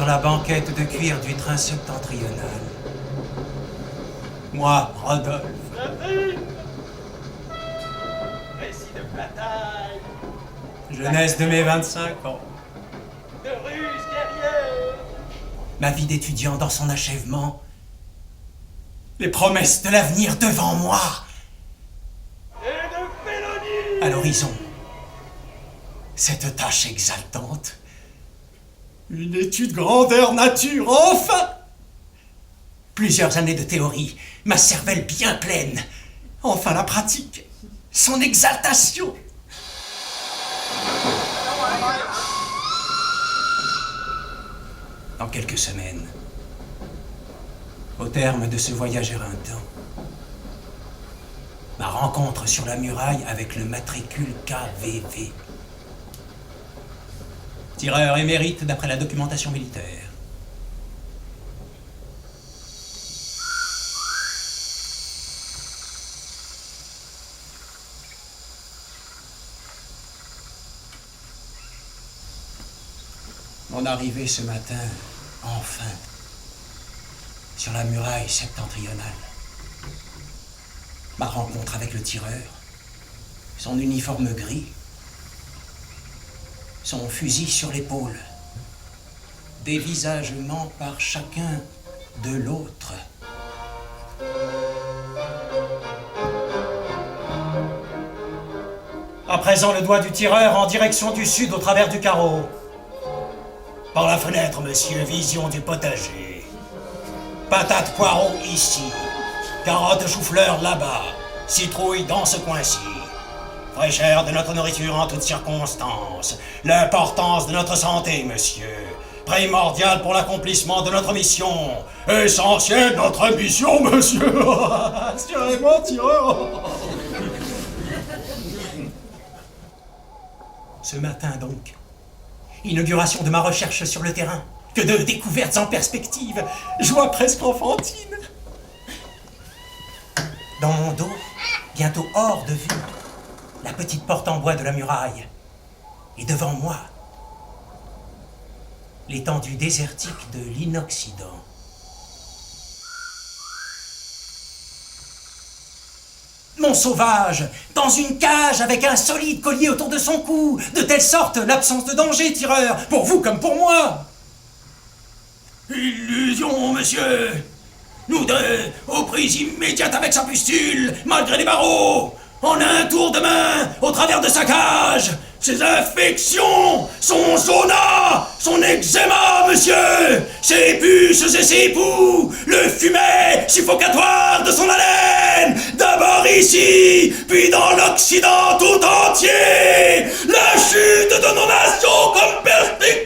sur la banquette de cuir du train septentrional. Moi, Rodolphe. Récit de bataille. Jeunesse de mes 25 ans. De ruses guerrières. Ma vie d'étudiant dans son achèvement. Les promesses de l'avenir devant moi. Et de félonie. À l'horizon. Cette tâche exaltante. Une étude grandeur nature, enfin! Plusieurs années de théorie, ma cervelle bien pleine. Enfin la pratique, son exaltation. Dans quelques semaines, au terme de ce voyage éreintant, ma rencontre sur la muraille avec le matricule KVV. Tireur émérite d'après la documentation militaire. Mon arrivée ce matin, enfin, sur la muraille septentrionale. Ma rencontre avec le tireur, son uniforme gris, son fusil sur l'épaule, dévisagement par chacun de l'autre. À présent, le doigt du tireur en direction du sud au travers du carreau. Par la fenêtre, monsieur, vision du potager. Patates poireaux ici. Carottes chou-fleurs là-bas. Citrouilles dans ce coin-ci. Fraîcheur de notre nourriture en toutes circonstances. L'importance de notre santé, monsieur. Primordial pour l'accomplissement de notre mission. Essentiel de notre mission, monsieur. Assurément, tireur. Ce matin, donc, inauguration de ma recherche sur le terrain. Que de découvertes en perspective. Joie presque enfantine. Dans mon dos, bientôt hors de vue, la petite porte en bois de la muraille. Et devant moi, l'étendue désertique de l'Inoccident. Mon sauvage, dans une cage avec un solide collier autour de son cou, de telle sorte l'absence de danger, tireur, pour vous comme pour moi. Illusion, monsieur. Nous deux, aux prises immédiates avec sa pustule, malgré les barreaux. En un tour de main, au travers de sa cage, ses infections, son zona, son eczéma, monsieur, ses puces et ses poux, le fumet suffocatoire de son haleine, d'abord ici, puis dans l'Occident tout entier, la chute de nos nations comme perspective.